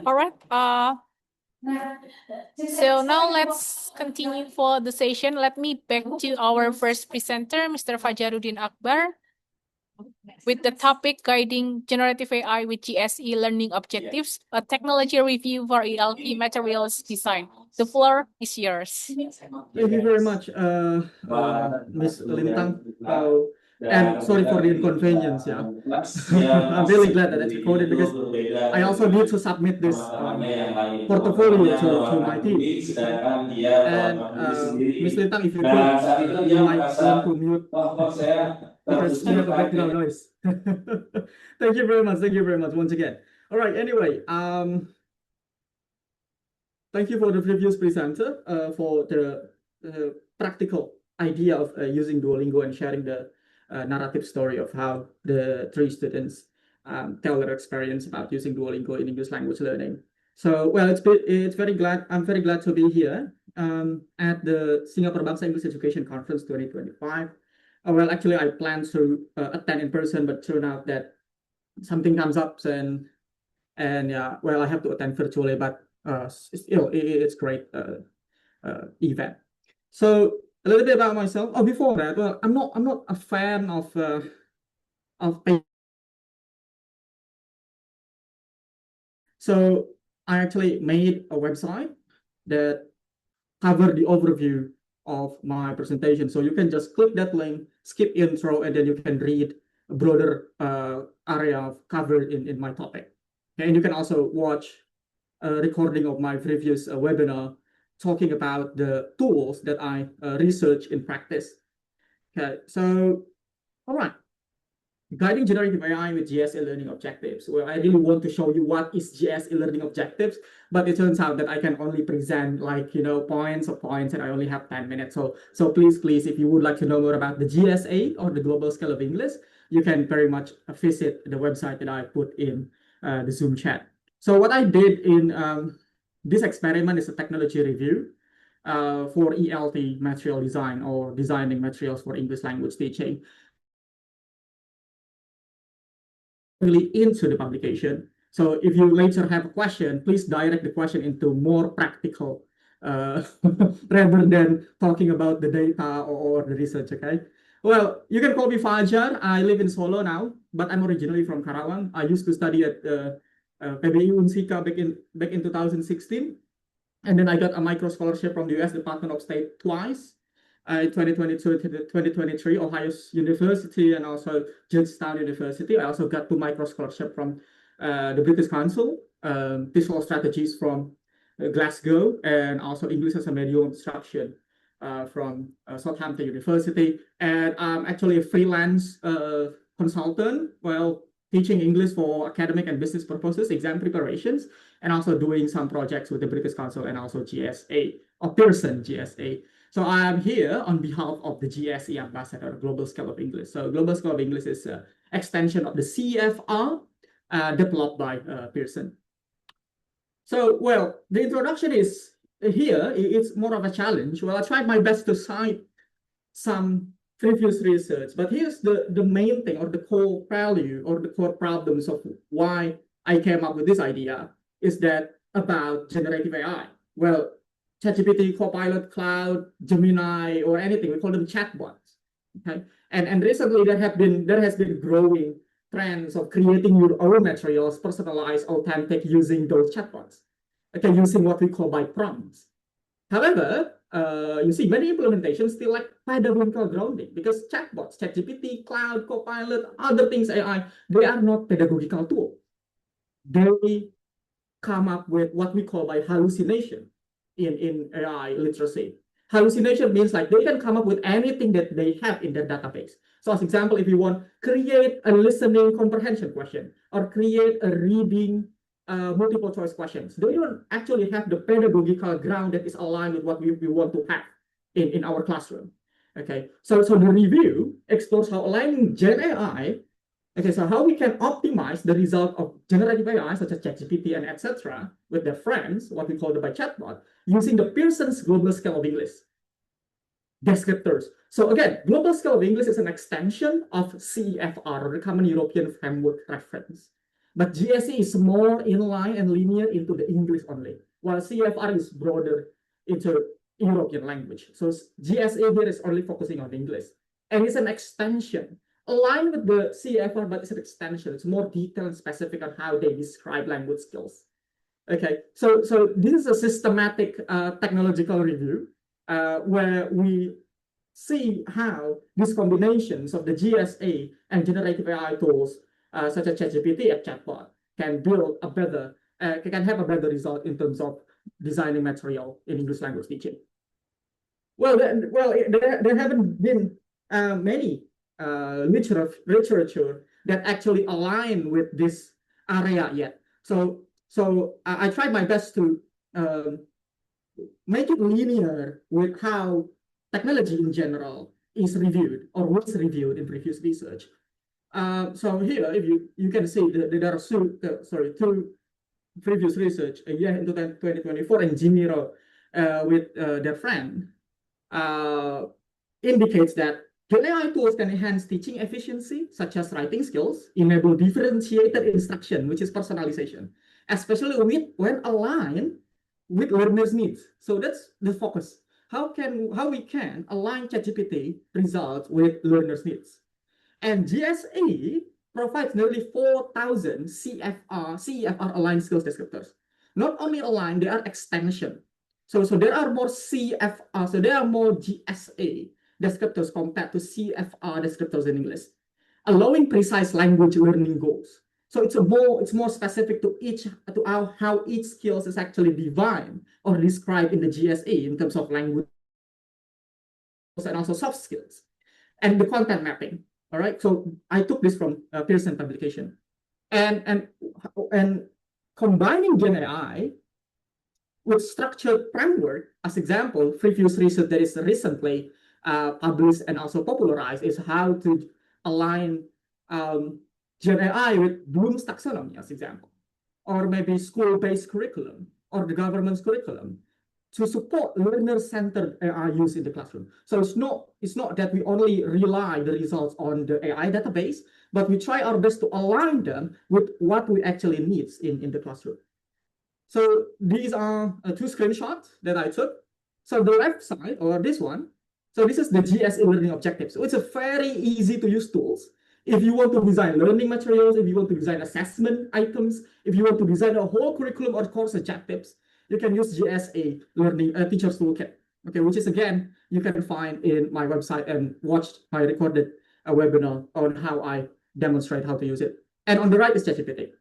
All right. So now let's continue for the session. Let me back to our first presenter, Mr. Fajaruddin Akbar, with the topic guiding generative AI with GSE learning objectives, a technology review for ELT materials design. The floor is yours. Thank you very much, Ms. Lintang. And sorry for the inconvenience. Yeah, I'm really glad that it's recorded because I also need to submit this portfolio to my team. And Ms. Lintang, if you could, you might want to mute because you have a background noise. Thank you very much. Thank you very much once again. All right. Anyway, thank you for the previous presenter for the practical idea of using Duolingo and sharing the narrative story of how the three students tell their experience about using Duolingo in English language learning. So, well, I'm very glad to be here at the Singapore Bangsa English Education Conference 2025. Well, actually, I planned to attend in person, but turned out that something comes up and yeah, well, I have to attend virtually, but still, it's great event. So a little bit about myself. Oh, before that, well, I'm not a fan of so I actually made a website that covered the overview of my presentation. So you can just click that link, skip intro, and then you can read a broader area of covered in my topic. Okay, and you can also watch a recording of my previous webinar talking about the tools that I research in practice. Okay, so all right, guiding generative AI with GSE learning objectives. Well, I really want to show you what is GSE learning objectives, but it turns out that I can only present like points, and I only have 10 minutes. So please, if you would like to know more about the GSE or the Global Scale of English, you can very much visit the website that I put in the Zoom chat. So what I did in this experiment is a technology review for ELT material design or designing materials for English language teaching. Really into the publication. So if you later have a question, please direct the question into more practical rather than talking about the data or the research, okay? Well, you can call me Fajar. I live in Solo now, but I'm originally from Karawang. I used to study at PBI Unsika back in 2016. And then I got a micro scholarship from the US Department of State twice. 2022 to 2023, Ohio University and also Georgetown University. I also got 2 micro scholarship from the British Council, visual strategies from Glasgow, and also English as a medium instruction from Southampton University. And I'm actually a freelance consultant, well, teaching English for academic and business purposes, exam preparations, and also doing some projects with the British Council and also GSA, or Pearson GSA. So I am here on behalf of the GSE Ambassador, Global Scale of English. So Global Scale of English is an extension of the CFR developed by Pearson. So, well, the introduction is here. It's more of a challenge. Well, I tried my best to cite some previous research, but here's the main thing, or the core value, or the core problems of why I came up with this idea is that about generative AI. Well, ChatGPT, Copilot, Cloud, Gemini, or anything. We call them chatbots. Okay, and recently there has been growing trends of creating your own materials, personalized, authentic, using those chatbots. Okay, using what we call by prompts. However, you see many implementations still lack pedagogical grounding because chatbots, ChatGPT, Cloud, Copilot, other things AI, they are not pedagogical tools. They come up with what we call by hallucination in AI literacy. Hallucination means like they can come up with anything that they have in their database. So as example, if you want create a listening comprehension question or create a reading multiple choice questions, they don't actually have the pedagogical ground that is aligned with what we want to have in our classroom. Okay, so the review explores how aligning GenAI. Okay, so how we can optimize the result of generative AI, such as ChatGPT and etc., with their friends, what we call the by chatbot, using the Pearson's Global Scale of English descriptors. So again, Global Scale of English is an extension of CEFR, or the Common European Framework Reference. But GSE is more inline and linear into the English only, while CFR is broader into European language. So GSE here is only focusing on English. And it's an extension, aligned with the CFR, but it's an extension. It's more detailed and specific on how they describe language skills. Okay, so this is a systematic technological review where we see how these combinations of the GSA and generative AI tools such as ChatGPT and chatbot can build a better, can have a better result in terms of designing material in English language teaching. Well, there haven't been many literature that actually align with this area yet. So I tried my best to make it linear with how technology in general is reviewed or was reviewed in previous research. So here, if you can see that there are two previous research a year into 2024 and Jimiro with their friend indicates that GenAI tools can enhance teaching efficiency, such as writing skills, enable differentiated instruction, which is personalization, especially when aligned with learners' needs. So that's the focus. How we can align ChatGPT results with learners' needs. And GSE provides nearly 4,000 CEFR aligned skills descriptors. Not only aligned, they are extension. So there are more CFR, so there are more GSA descriptors compared to CFR descriptors in English, allowing precise language learning goals. So it's more specific to how each skills is actually defined or described in the GSA in terms of language and also soft skills and the content mapping. All right. So I took this from Pearson publication, and combining GenAI with structured framework, as example, previous research that is recently published and also popularized is how to align GenAI with Bloom's taxonomy, as example, or maybe school-based curriculum or the government's curriculum to support learner-centered AI use in the classroom. So it's not that we only rely the results on the AI database, but we try our best to align them with what we actually need in the classroom. So these are two screenshots that I took. So the left side, or this one, so this is the GSE learning objectives. So it's a very easy to use tools. If you want to design learning materials, if you want to design assessment items, if you want to design a whole curriculum or course objectives, you can use GSA learning teacher's toolkit, okay, which is again, you can find in my website and watch my recorded webinar on how I demonstrate how to use it. And on the right is ChatGPT.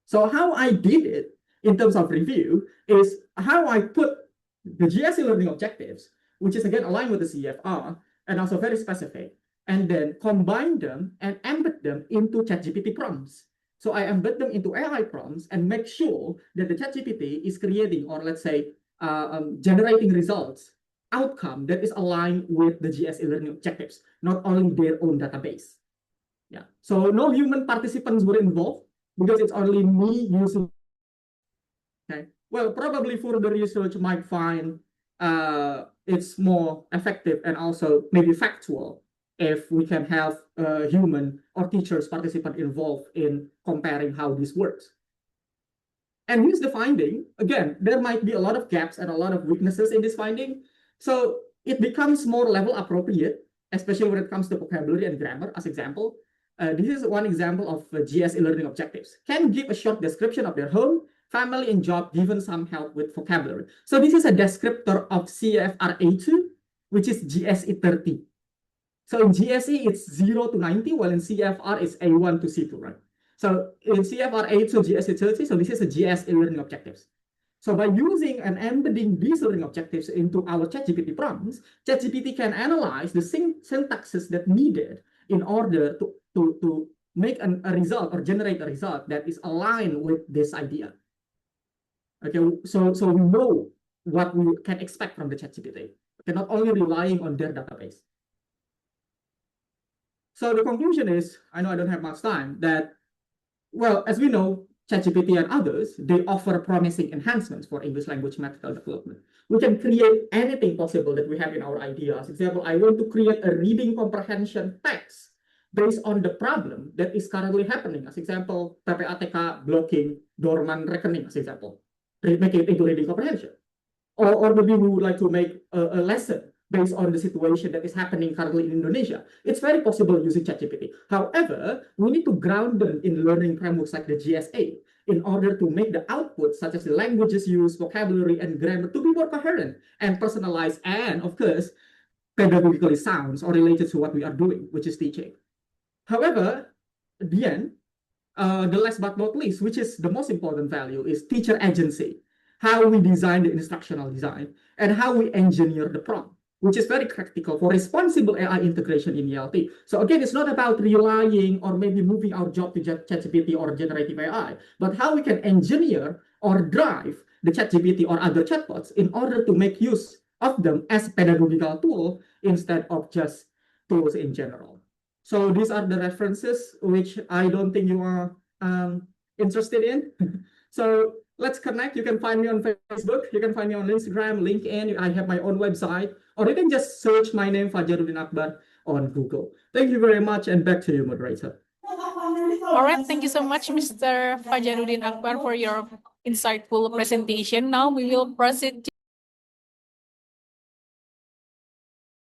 So how I did it in terms of review is how I put the GSE learning objectives, which is again aligned with the CFR and also very specific, and then combine them and embed them into ChatGPT prompts. So I embed them into AI prompts and make sure that the ChatGPT is creating, or let's say, generating results, outcome that is aligned with the GSE learning objectives, not only their own database. Yeah. So no human participants were involved because it's only me using. Okay. Well, probably further research might find it's more effective and also maybe factual if we can have human or teachers participant involved in comparing how this works. And here's the finding. Again, there might be a lot of gaps and a lot of weaknesses in this finding. So it becomes more level appropriate, especially when it comes to vocabulary and grammar, as example. This is one example of GSE learning objectives. Can give a short description of their home, family, and job, given some help with vocabulary. So this is a descriptor of CFR A2, which is GSE 30. So in GSE, it's 0 to 90, while in CFR, it's A1 to C2, right? So in CFR A2, GSE 30, so this is a GSE learning objectives. So by using and embedding these learning objectives into our ChatGPT prompts, ChatGPT can analyze the syntaxes that needed in order to make a result or generate a result that is aligned with this idea. Okay, so we know what we can expect from the ChatGPT. Okay, not only relying on their database. So the conclusion is, I know I don't have much time, that, well, as we know, ChatGPT and others, they offer promising enhancements for English language material development. We can create anything possible that we have in our ideas. For example, I want to create a reading comprehension text based on the problem that is currently happening. As example, PPATK blocking dormant reckoning, as example, make it into reading comprehension. Or maybe we would like to make a lesson based on the situation that is happening currently in Indonesia. It's very possible using ChatGPT. However, we need to ground them in learning frameworks like the GSA in order to make the output, such as the languages used, vocabulary, and grammar, to be more coherent and personalized, and of course, pedagogically sound or related to what we are doing, which is teaching. However, at the end, the last but not least, which is the most important value, is teacher agency. How we design the instructional design and how we engineer the prompt, which is very critical for responsible AI integration in ELT. So again, it's not about relying or maybe moving our job to ChatGPT or generative AI, but how we can engineer or drive the ChatGPT or other chatbots in order to make use of them as a pedagogical tool instead of just tools in general. So these are the references which I don't think you are interested in. So let's connect. You can find me on Facebook. You can find me on Instagram, LinkedIn. I have my own website. Or you can just search my name, Fajaruddin Akbar, on Google. Thank you very much. And back to you, moderator. All right. Thank you so much, Mr. Fajaruddin Akbar, for your insightful presentation. Now we will proceed